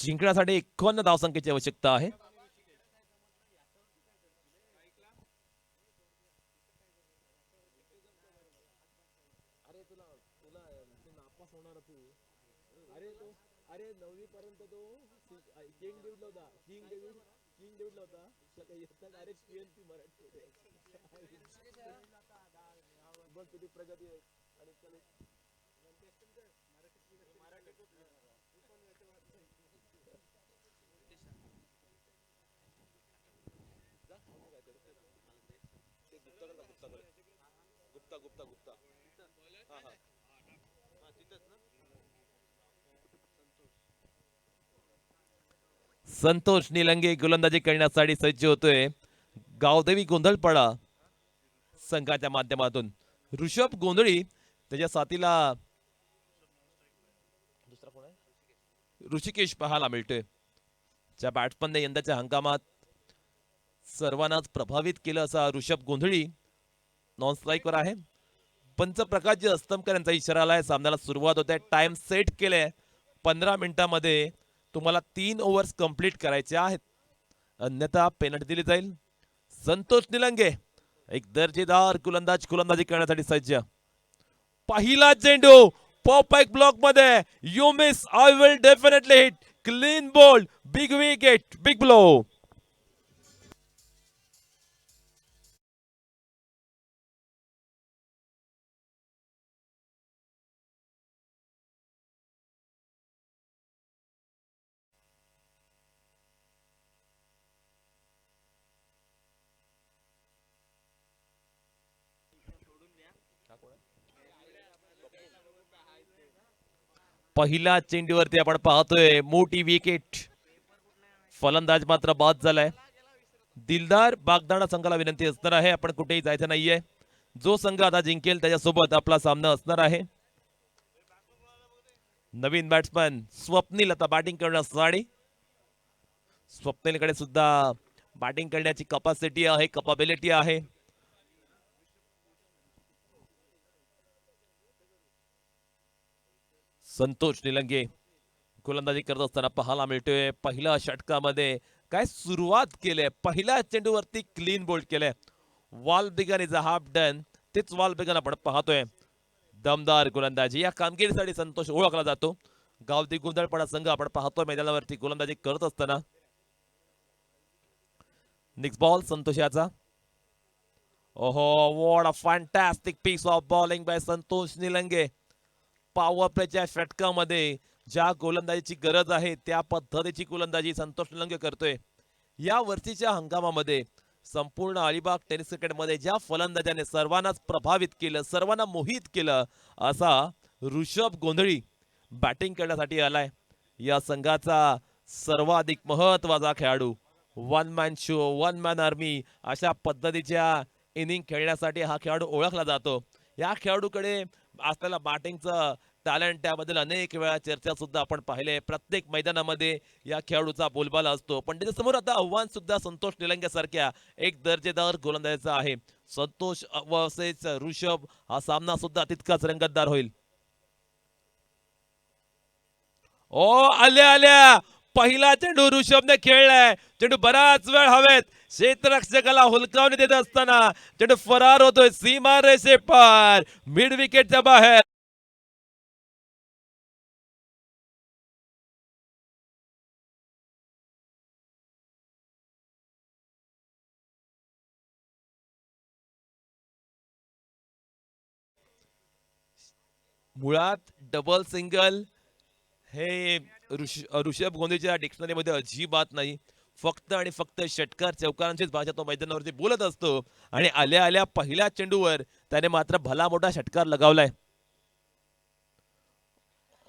जिंकण्यासाठी 51 धावसंख्येची आवश्यकता आहे. संतोष निलंगे गोलंदाजी करण्यासाठी सज्ज होतोय. गावदेवी गोंधळपाडा संघाच्या माध्यमातून ऋषभ गोंधळी त्याच्या साथीला ऋषिकेश पाहायला मिळतोय. ज्या बॅट्समनने यंदाच्या हंगामात सर्वांनाच प्रभावित केलं असा ऋषभ गोंधळी नॉन स्ट्राईकवर आहे. पंचप्रकाश अस्तमकर यांचा इशारा आलाय. सामन्याला सुरुवात होते. टाइम सेट केले. 15 मिनिटांमध्ये तुम्हाला 3 ओव्हर्स कंप्लीट करायचे आहेत, अन्यथा पेनल्टी दिली जाईल. संतोष निलंगे एक दर्जेदार गोलंदाजी करण्यासाठी सज्ज. पहिला चेंडू परफेक्ट ब्लॉक मध्ये. You miss, I will definitely hit. Clean ball, big wicket, big blow. पहिल्या चेंडूवरती आपण पाहतोय मोठी विकेट. फलंदाज मात्र बाद झालाय. दिलदार बागदाणा संघाला विनंती असणार आहे, आपण कुठेही जायचं नाहीये. जो संघ आता जिंकेल त्याच्यासोबत आपला सामना असणार आहे. नवीन बॅट्समॅन स्वप्नील आता बॅटिंग करण्यासाठी. स्वप्नीलकडे सुद्धा बॅटिंग करण्याची कपॅसिटी आहे, कॅपेबिलिटी आहे. संतोष निलंगे गोलंदाजी करत असताना पाहायला मिळतोय. पहिल्या षटकामध्ये काय सुरुवात केली. पहिल्या चेंडूवरती क्लीन बोल्ड केलंय. Well begun is a half done. तेच वॉल बिगन आपण पाहतोय. दमदार गोलंदाजी. या कामगिरीसाठी संतोष ओळखला जातो. गावठी गोंधळपाडा संघ आपण पाहतोय मैदानावरती गोलंदाजी करत असताना. नेक्स्ट बॉल संतोष याचा. ओहो, what a fantastic piece of bowling by Santosh Nilange. Power प्लेच्या षटकामध्ये ज्या गोलंदाजीची गरज आहे त्या पद्धतीची गोलंदाजी संतोष निलंगे करतोय. या वर्षीच्या हंगामामध्ये संपूर्ण अलिबाग टेनिस क्रिकेटमध्ये ज्या फलंदाजाने सर्वांनाच प्रभावित केलं, सर्वांना मोहित केलं, असा ऋषभ गोंधळी बॅटिंग करण्यासाठी आलाय. या संघाचा सर्वाधिक महत्वाचा खेळाडू. One man show, one man army अशा पद्धतीच्या इनिंग खेळण्यासाठी हा खेळाडू ओळखला जातो. या खेळाडूकडे असलेला बॅटिंगचं टॅलेंट, त्याबद्दल अनेक वेळा चर्चा सुद्धा आपण पाहिले. प्रत्येक मैदानामध्ये या खेळाडूचा बोलबाला असतो. पण त्याच्यासमोर आता आव्हान सुद्धा संतोष निलंगे सारख्या एक दर्जेदार गोलंदाजाचा आहे. संतोष वर्सेस ऋषभ हा सामना सुद्धा तितकाच रंगतदार होईल. ओ आल्या आल्या पहिला चेंडू ऋषभने खेळलाय. चेंडू बराच वेळ हवेत क्षेत्ररक्षकाला हुलकावणी देत असताना चेंडू फरार होतोय सीमा रेषे पार, मिड विकेटच्या बाहेर. मुळात डबल सिंगल हे ऋषभ गोंधळीच्या डिक्शनरीमध्ये अजिबात नाही. फक्त आणि फक्त षटकार चौकारांचीच भाषा तो मैदानावरती बोलत असतो. आणि आल्या आल्या पहिल्या चेंडूवर त्याने मात्र भला मोठा षटकार लगावलाय.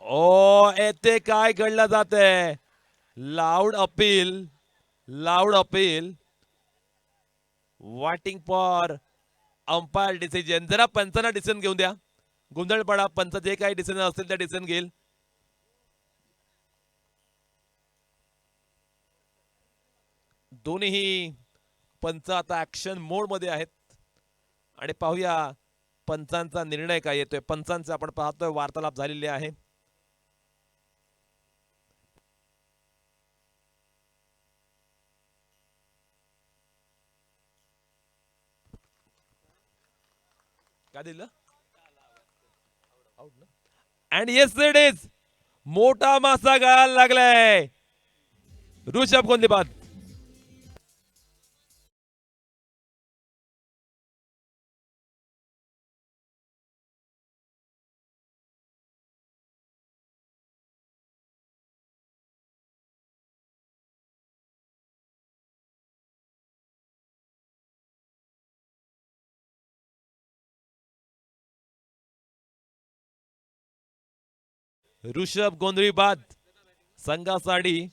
ओ येथे काय घडलं जातंय. Loud appeal, loud appeal, waiting for umpire decision. जरा पंचांना डिसिजन घेऊन द्या. गोंधळपाडा पंच जे काही डिसिजन असतील त्या डिसिजन घेईल. दोन्ही पंच आता ऍक्शन मोड मध्ये आहेत आणि पाहूया पंचांचा निर्णय काय येतोय. पंचांचा आपण पाहतोय वार्तालाप झालेले आहे. काय दिलं अँड येस इट इज मोठा मासा गायला लागलाय ऋषभ कोणती बाद. ऋषभ गोंधळी बाद संघासाठी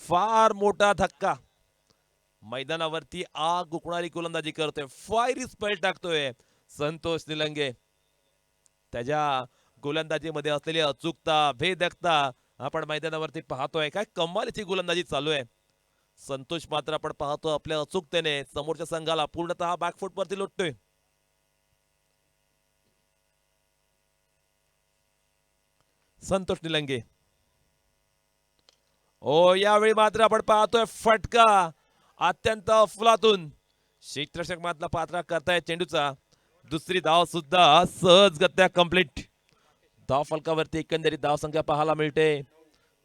फार मोठा धक्का. मैदानावरती आग उकणारी गोलंदाजी करतोय फायरी स्पेल टाकतोय संतोष निलंगे. त्याच्या गोलंदाजीमध्ये असलेली अचूकता भेदकता आपण मैदानावरती पाहतोय. काय कमालीची गोलंदाजी चालू आहे. संतोष मात्र आपण पाहतो आपल्या अचूकतेने समोरच्या संघाला पूर्णतः बॅकफुट वरती लोटतोय. संतोष निलंगे ओ यावेळी मात्र आपण पाहतोय फटका अत्यंत अफलातून क्षेत्ररक्षक मात्र पात्रा करताय चेंडूचा. दुसरी धाव सुद्धा सहजगत्या कंप्लीट. धाव फलकावरती एकंदरीत धाव संख्या पाहायला मिळते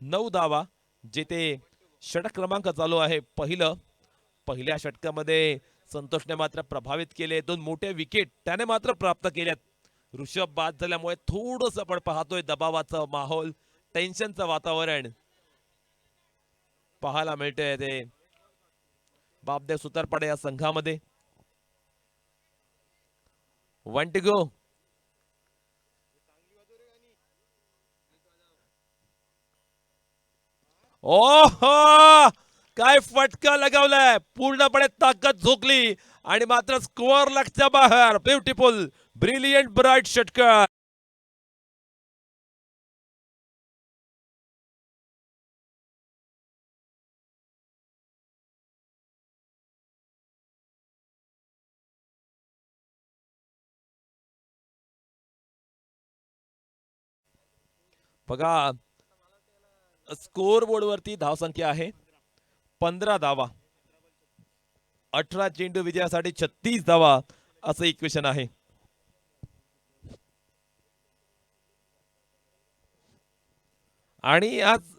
9 धावा. जेथे षटक क्रमांक चालू आहे पहिल्या षटकामध्ये संतोषने मात्र प्रभावित केले. 2 मोठे विकेट त्याने मात्र प्राप्त केल्यात. ऋषभ बाद झाल्यामुळे थोडंसं आपण पाहतोय दबावाचा माहोल टेन्शनचं वातावरण पाहायला मिळतंय. ते बापदेव सुतारपाडे या संघामध्ये 1 to go. ओहो काय फटका लगावलाय पूर्णपणे ताकद झोकली आणि मात्र स्कोअर लक्षच्या बाहेर. ब्युटिफुल ब्रिलियंट ब्राईट षटकार. बघा स्कोर बोर्ड वरती धावसंख्या आहे 15 धावा. 18 चेंडू विजयासाठी 36 धावा असं इक्वेशन आहे. आणि आज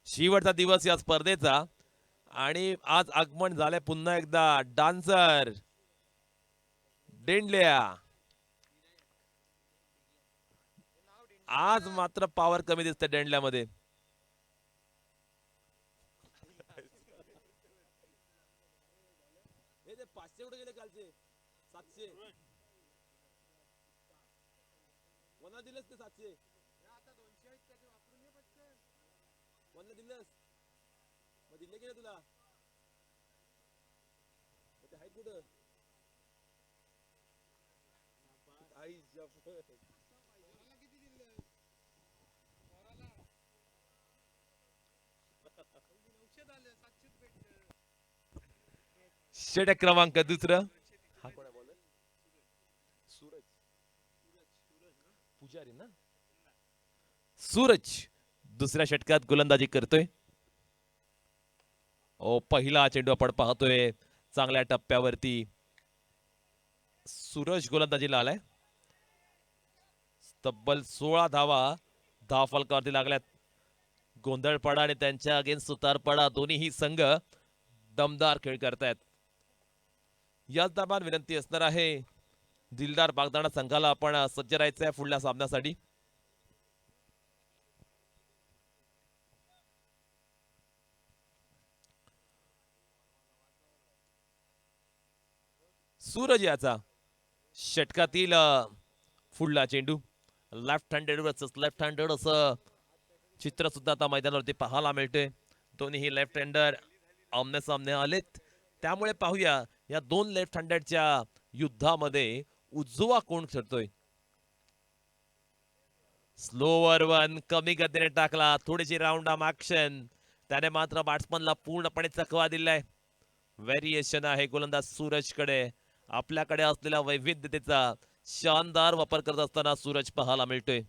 शेवटचा दिवस या स्पर्धेचा आणि आज आगमन झालंय पुन्हा एकदा डान्सर डेंडल्या. आज मात्र पॉवर कमी दिसते डेंडल्यामध्ये. पाचशे कुठे गेले कालचे 700 कोणा दिलंस ते 700 कोणाला दिलंस मग दिले की नाही तुला ते आहेत कुठं आई षटक क्रमांक दुसरं पुजारी ना सूरज दुसऱ्या षटकात गोलंदाजी करतोय. ओ पहिला चेंडू आपण पाहतोय चांगल्या टप्प्यावरती सूरज गोलंदाजीला आलाय. तब्बल 16 धावा धाव फलकावरती लागल्यात. गोंधळपाडा आणि त्यांच्या अगेन्स्ट सुतारपाडा दोन्ही संघ दमदार खेळ करतायत. याच दरम्यान विनंती असणार आहे दिलदार बागदाणा संघाला आपण सज्ज राहायचंय पुढल्या सामन्यासाठी. सूरज याचा षटकातील पुढला चेंडू left handed versus left handed असं चित्र सुद्धा आता मैदानावरती पाहायला मिळते. दोन्ही लेफ्ट हँडर आमने सामने आलेत. त्यामुळे पाहूया या 2 लेफ्ट हँडेडच्या युद्धामध्ये उजवा कोण खेळतोय. स्लोवर वन कमी गतीने टाकला. थोडीशी राऊंड आर्म ऍक्शन त्याने मात्र बॅट्समनला पूर्णपणे चकवा दिलाय. व्हेरिएशन आहे गोलंदाज सूरजकडे. आपल्याकडे असलेल्या वैविध्यतेचा शानदार वापर करत असताना सूरज पाहायला मिळतोय.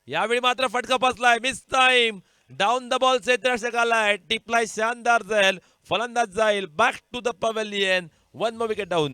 यावेळी मात्र फटका बसलाय. Mistime down the ball क्षेत्ररक्षक आलाय. टिपलाय शानदार जाईल फलंदाज जाईल back to the pavilion. One more wicket down.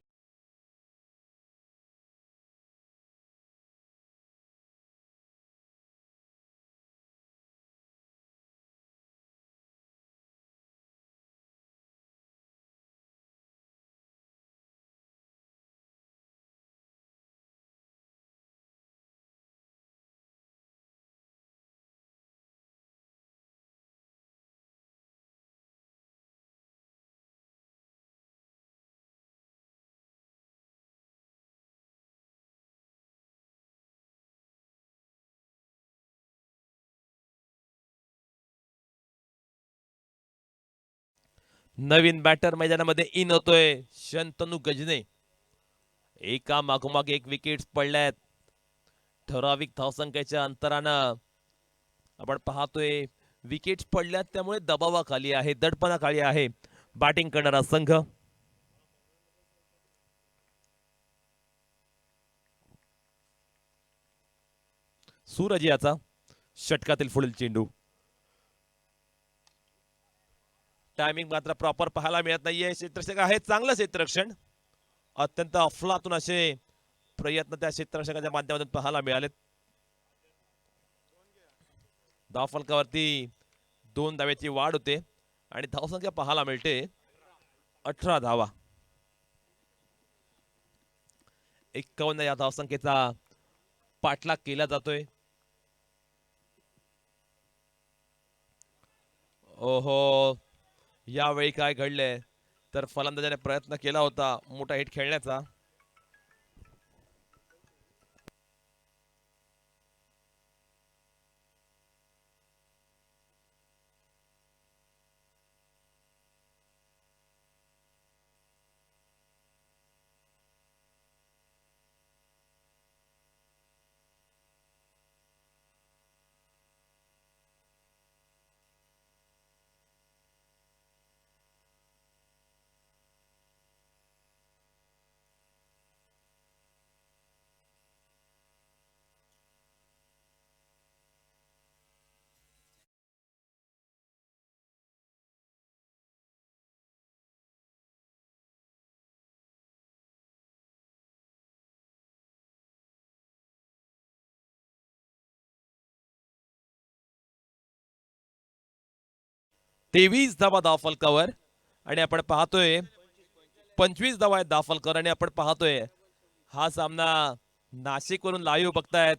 नवीन बॅटर मैदानामध्ये इन होतोय शंतनू गजने. एका मागोमाग एक विकेट पडल्यात. ठराविक धावसंख्येच्या अंतरानं आपण पाहतोय विकेट पडल्यात, त्यामुळे दबावाखाली आहे, दडपणाखाली आहे बॅटिंग करणारा संघ. सूरज याचा षटकातील पुढील चेंडू. टायमिंग मात्र प्रॉपर पाहायला मिळत नाहीये. क्षेत्ररक्षक आहे, चांगलं क्षेत्ररक्षण, अत्यंत अफलातून असे प्रयत्न त्या क्षेत्ररक्षकाच्या माध्यमातून पाहायला मिळालेत. धावफलकावरती 2 धावेची वाढ होते आणि धावसंख्या पाहायला मिळते 18 धावा. 51 या धावसंख्येचा पाठलाग केला जातोय. ओहो, यावेळी काय घडलंय तर फलंदाजाने प्रयत्न केला होता मोठा हिट खेळण्याचा. तेवीस धावा धावफलकावर आणि आपण पाहतोय 25 धावा आहेत धावफलकावर. आणि आपण पाहतोय हा सामना नाशिकवरून लाईव्ह बघतायत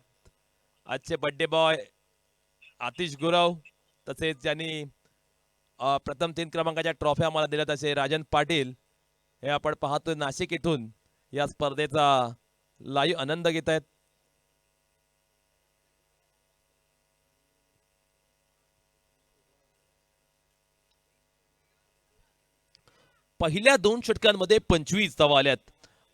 आजचे बर्थडे बॉय आतिश गुरव, तसेच ज्यांनी प्रथम 3 क्रमांकाच्या ट्रॉफ्या मला दिल्या तसे राजन पाटील. हे आपण पाहतोय नाशिक इथून या स्पर्धेचा लाईव्ह आनंद घेत आहेत. पहिल्या 2 षटकांमध्ये 25 धावा आल्यात.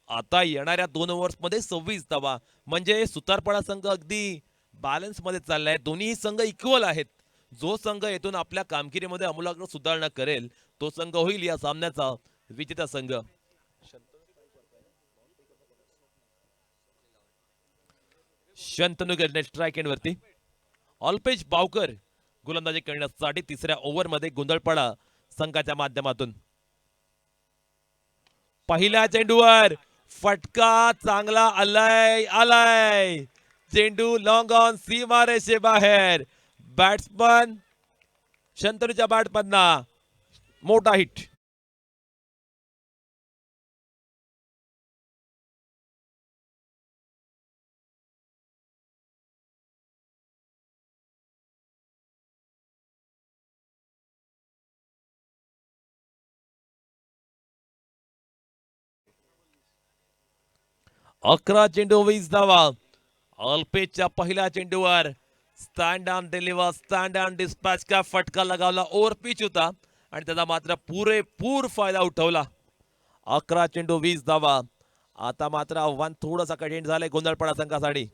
आता येणाऱ्या 2 ओव्हर्समध्ये 26 धावा, म्हणजे सुतारपडा संघ अगदी बॅलन्स मध्ये चाललाय. दोन्ही संघ इक्वल आहेत. जो संघ येथून आपल्या कामगिरीमध्ये आमूलाग्र सुधारणा करेल तो संघ होईल या सामन्याचा विजेता संघ. शंतनू गजने स्ट्राइक एंड वरती. अल्पेश बावकर गोलंदाजी करण्यासाठी तिसऱ्या ओव्हरमध्ये गोंधळपाडा संघाच्या माध्यमातून. पहिल्या चेंडूवर फटका चांगला आलाय. चेंडू लॉंग ऑन सीमारेषे बाहेर. बॅट्समन शंतनूच्या बॅटमधनं मोठा हिट. अकरा चेंडू 20 धावा. अल्पेशच्या पहिल्या चेंडूवर stand on deliver, stand on dispatch का फटका लगावला. ओव्हर पिच होता आणि त्याचा मात्र पुरेपूर फायदा उठवला. 11 चेंडू 20 धावा. आता मात्र आव्हान थोडंसं कठीण झालंय गोंधळपाडा संघासाठी.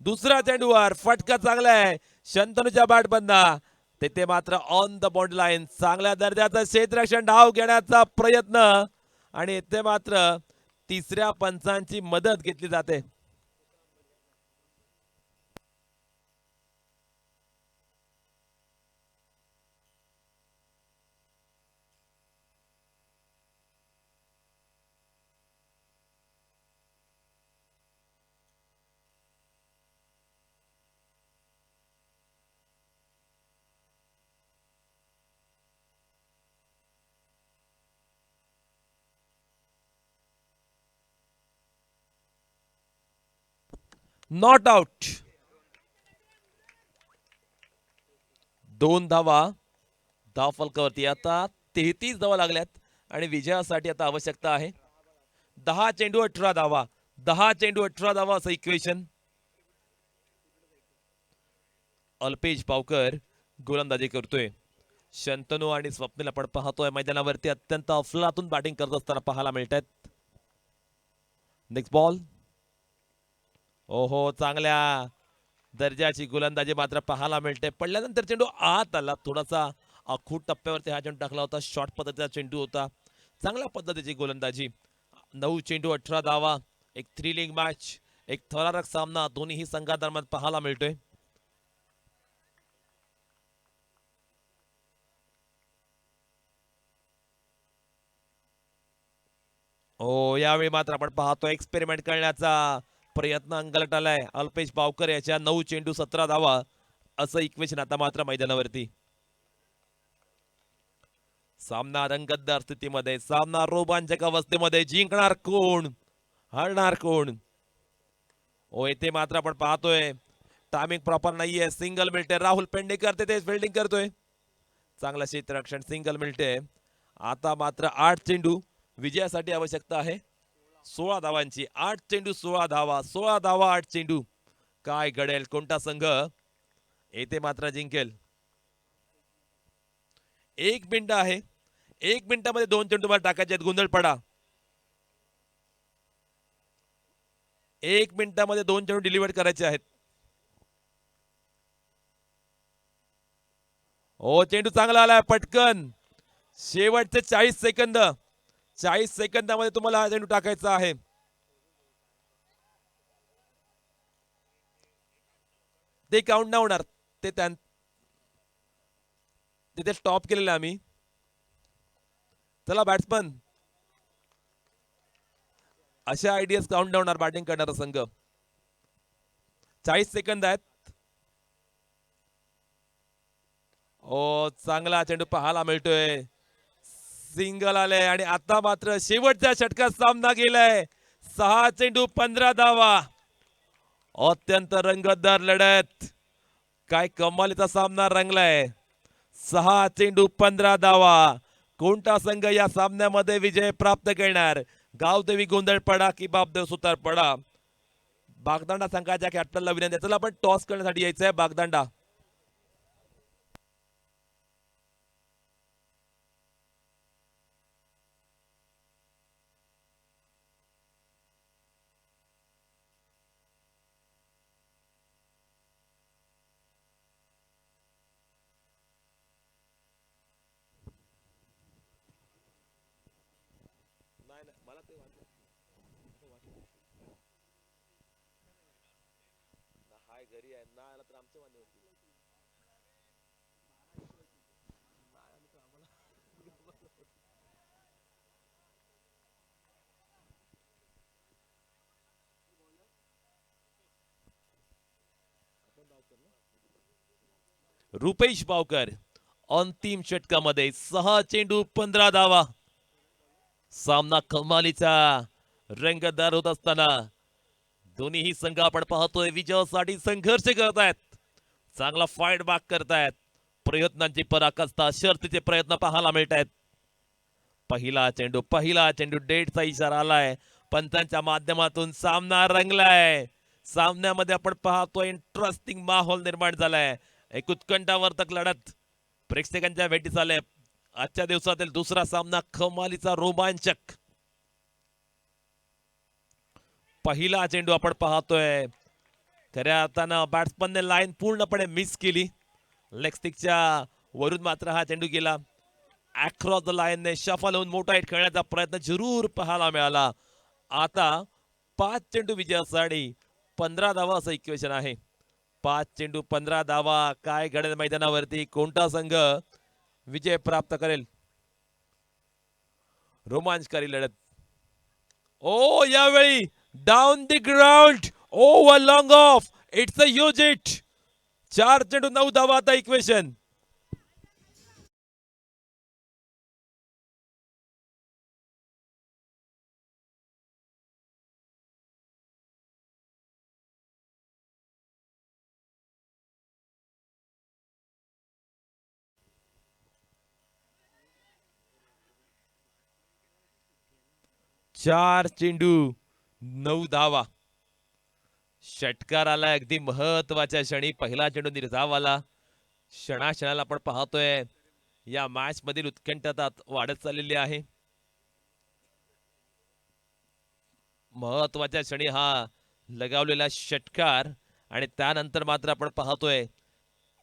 दुसऱ्या चेंडूवर फटका चांगला आहे शंतनूच्या बॅटमधनं. तिथे मात्र ऑन द बाउंड्री लाईन चांगल्या दर्जाचं क्षेत्ररक्षण, डाव घेण्याचा प्रयत्न आणि इथे मात्र तिसऱ्या पंचांची मदत घेतली जाते. Not out. 2 धावा धाव फलकावरती. आता 33 धावा लागल्यात आणि विजयासाठी आता आवश्यकता आहे 10 चेंडू 18 धावा. 10 चेंडू 18 धावा असं इक्वेशन. अल्पेश पावकर गोलंदाजी करतोय. शंतनू आणि स्वप्नील आपण पाहतोय मैदानावरती अत्यंत अफलातून बॅटिंग करत असताना पाहायला मिळत आहेत. Next ball. ओहो, चांगल्या दर्जाची गोलंदाजी मात्र पाहायला मिळते. पडल्यानंतर चेंडू आत आला, थोडासा आखूट टप्प्यावरती हा चेंडू टाकला होता. शॉर्ट पद्धतीचा चेंडू होता. चांगल्या पद्धतीची गोलंदाजी. 9 चेंडू 18 धावा. एक थ्रिलिंग मॅच, एक थरारक सामना दोन्ही संघादरम्यान पाहायला मिळतोय. हो, यावेळी मात्र आपण पाहतो एक्सपेरिमेंट करण्याचा प्रयत्न अंगलट आलाय अल्पेश पावकर याच्या. 9 चेंडू 17 धावा असं इक्वेशन आता मात्र मैदानावरती. सामना रंगतदार स्थितीमध्ये, सामना रोमांचक अवस्थेमध्ये. जिंकणार कोण, हरणार कोण? हो, येथे मात्र आपण पाहतोय टायमिंग प्रॉपर नाहीये. सिंगल मिळते. राहुल पेंडेकर तेच फिल्डिंग करतोय. चांगला क्षेत्ररक्षण, सिंगल मिळते. आता मात्र 8 चेंडू विजयासाठी आवश्यकता आहे 16 धावांची. 8 चेंडू 16 धावा. 16 धावा 8 चेंडू. काय घडेल, कोणता संघ येथे मात्र जिंकेल? 1 मिनिट आहे. 1 मिनिटामध्ये 2 चेंडू मला टाकायचे आहेत. गोंधळ पडा. 1 मिनिटामध्ये 2 चेंडू डिलिव्हर करायचे आहेत. हो, चेंडू चांगला आलाय. पटकन शेवटचे 40 सेकंद. 40 सेकंदामध्ये तुम्हाला हा चेंडू टाकायचा आहे. ते काउंट नाही होणार. ते तिथे स्टॉप केलेलं आम्ही. चला बॅट्समन, अशा आयडियाज काउंट नाही होणार बॅटिंग करणारा संघ. 40 सेकंद आहेत. ओ, चांगला चेंडू पाहायला मिळतोय. सिंगल आले आणि आता मात्र शेवटच्या षटकात सामना गेलाय. 6 चेंडू 15 धावा. अत्यंत रंगतदार लढत. काय कमालीचा सामना रंगलाय. 6 चेंडू 15 धावा. कोणता संघ या सामन्यामध्ये विजय प्राप्त करणार? गावदेवी गोंधळ पडा की बापदेव सुतार पडा. बागदांडा संघाच्या कॅप्टनला विनंती. चला आपण टॉस करण्यासाठी यायचंय. बागदांडा. मला ते वाटलं हाय घरी आहे ना, आला तर आमच्या वाले होती. रुपेश पावकर अंतिम षटकामध्ये 6 चेंडू 15 धावा. सामना कमालीचा रंगतदार होत असताना दोन्ही संघ आपण पाहतोय विजयासाठी संघर्ष करतायत. चांगला फाईट बॅक करतायत. प्रयत्नांची पराकाष्ठा, शर्तीचे प्रयत्न पाहायला मिळत आहेत. पहिला चेंडू डेटचा इशारा आलाय पंचांच्या माध्यमातून. सामना रंगलाय. सामन्यामध्ये आपण पाहतोय इंटरेस्टिंग माहोल निर्माण झालाय. एक उत्कंठावर्धक लढत प्रेक्षकांच्या भेटीस आले. आजच्या दिवसातील दुसरा सामना कमालीचा, रोमांचक. पहिला चेंडू आपण पाहतोय. खऱ्या अर्थानं बॅट्समनने लाईन पूर्णपणे मिस केली. लेग स्टिकच्या वरून मात्र हा चेंडू गेला. अक्रॉस द लाईनने शफल होऊन मोठा हिट खेळण्याचा प्रयत्न जरूर पाहायला मिळाला. आता 5 चेंडू विजयासाठी 15 धावा असं इक्वेशन आहे. 5 चेंडू 15 धावा. काय घडेल मैदानावरती? कोणता संघ विजय प्राप्त करेल? रोमांचकारी लढत. ओ, यावेळी down the ground, over long of. It's a huge hit. 4 चेंडू 9 धावा आता इक्वेशन. 4 चेंडू 9 धावा. षटकार आला अगदी महत्वाच्या क्षणी. पहिला चेंडू निर्धाव आला. क्षणाक्षणाला आपण पाहतोय या मॅच मधील उत्कंठता वाढत चाललेली आहे. महत्वाच्या क्षणी हा लगावलेला षटकार आणि त्यानंतर मात्र आपण पाहतोय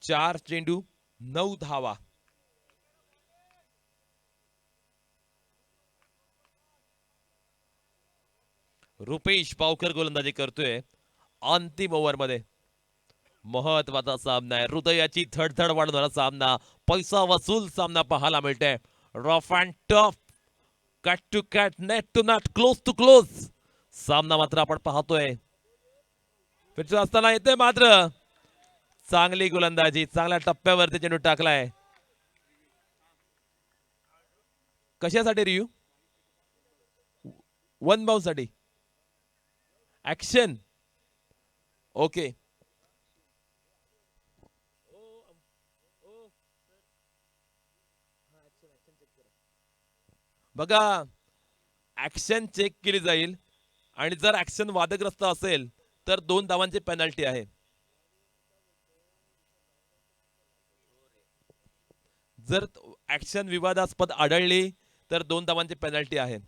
4 चेंडू 9 धावा. रुपेश पावकर गोलंदाजी करतोय अंतिम ओव्हर मध्ये. महत्वाचा सामना आहे. हृदयाची धडधड वाढवणारा सामना, पैसा वसूल सामना पाहायला मिळतोय. Rough and tough, cat to cat, net to net, close to close सामना मात्र आपण पाहतोय. फिरत असताना येते मात्र चांगली गोलंदाजी, चांगल्या टप्प्यावरती चेंडू टाकलाय. कशासाठी रियू? 1 बाउन्स साठी ऍक्शन. ओके, बघा ऍक्शन चेक केली जाईल आणि जर ऍक्शन वादग्रस्त असेल तर 2 धावांची पेनल्टी आहे. जर ऍक्शन विवादास्पद आढळली तर 2 धावांची पेनल्टी आहे.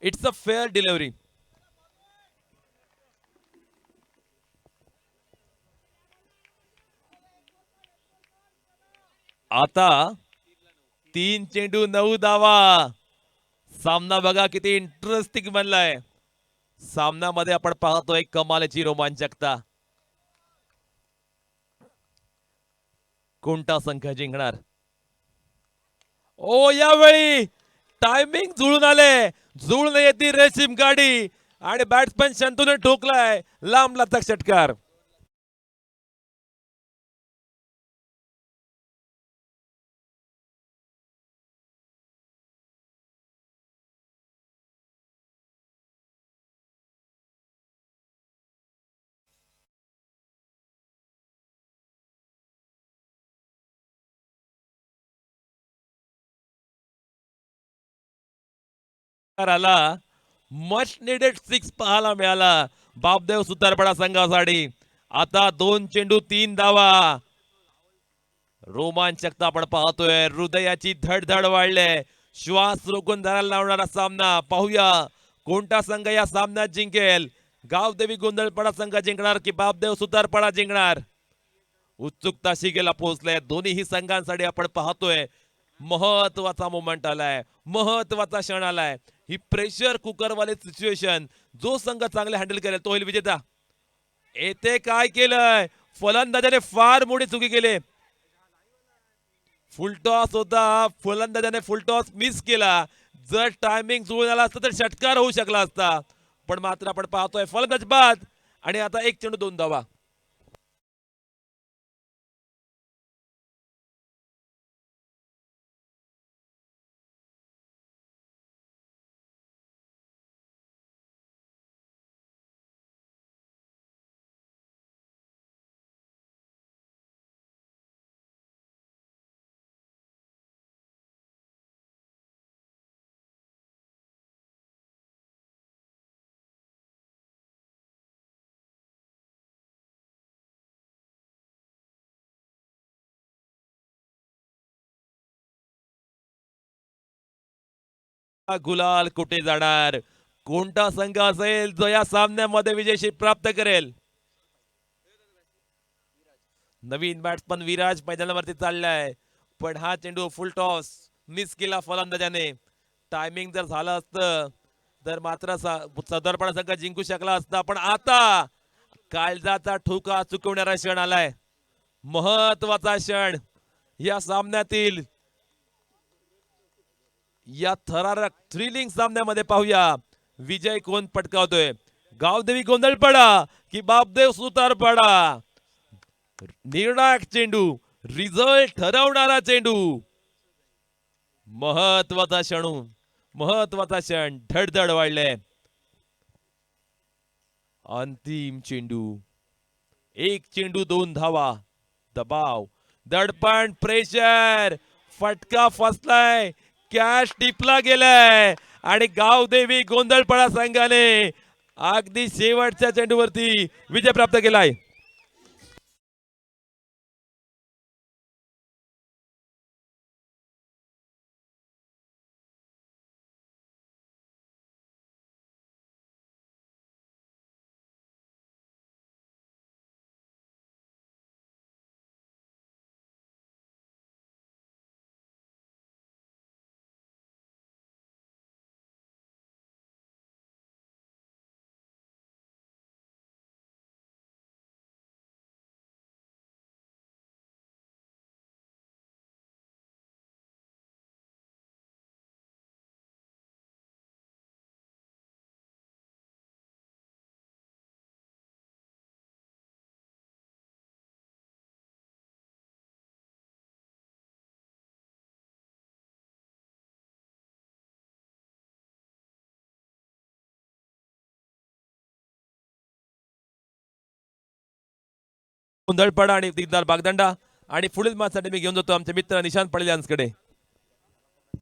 It's a fair delivery. आता 3 चेंडू 9 धावा. सामना बघा किती इंटरेस्टिंग बनलाय. सामन्यामध्ये आपण पाहतोय कमालीची रोमांचकता. कोणता संघ जिंकणार? ओ, यावेळी टायमिंग जुळून आले. जुळून येते रेशीम गाडी आणि बॅट्समॅन शंतूने ठोकलाय लांब लचक षटकार. आला मच निडेड 6 पाहायला मिळाला बापदेव सुतारपडा संघासाठी. आता 2 चेंडू 3 धावा. रोमांचकता आपण पाहतोय. हृदयाची धडधड वाढले. श्वास रोखून धरायला लावणारा सामना. पाहूया कोणता संघ या सामन्यात जिंकेल. गावदेवी गोंधळपडा संघ जिंकणार की बापदेव सुतारपडा जिंकणार? उत्सुकता शिगेला पोहोचले. दोन्ही संघांसाठी आपण पाहतोय महत्वाचा मोमेंट आलाय, महत्वाचा क्षण आलाय. ही प्रेशर कुकर वाली सिच्युएशन जो संघ चांगले हँडल करेल तो होईल विजेता. येथे काय केलंय फलंदाजाने? फार मोठी चुकी केली. फुलटॉस होता, फलंदाजाने फुलटॉस मिस केला. जर टायमिंग जुळून आला असता तर षटकार होऊ शकला असता, पण मात्र आपण पाहतोय फलंदाज बाद आणि आता 1 चेंडू 2 धावा. गुलाल कुठे जाणार? कोणता संघ असेल जो या सामन्यामध्ये विजयशी प्राप्त करेल? नवीन बॅट्समन विराज मैदानावरती चाललाय, पण हा चेंडू फुल टॉस मिस केला फलंदाजाने. टायमिंग जर झालं असतं तर मात्र सदरपणा संघ जिंकू शकला असता, पण आता काळजाचा ठोका चुकवणारा क्षण आलाय. महत्वाचा क्षण या सामन्यातील. या थरारक थ्रिलिंग सामन्यामध्ये पाहूया विजय कोण पटकावतोय, गावदेवी गोंधळपाडा की बापदेव सुतारपाडा. निर्णायक चेंडू, रिझल्ट ठरवणारा चेंडू, महत्वाचा क्षण, धडधड वाढले. अंतिम चेंडू, एक चेंडू 2 धावा, दबाव, दडपण, प्रेशर, फटका फसलाय, कॅच टिपला गेलाय आणि गावदेवी गोंधळपाडा संघाने अगदी शेवटच्या चेंडूवरती विजय प्राप्त केलाय. गोंधळपाडा आणि दिगदार बागदंडा आणि पुढील मॅचसाठी मी घेऊन जातो आमचे मित्र निशांत पडेल यांच्याकडे.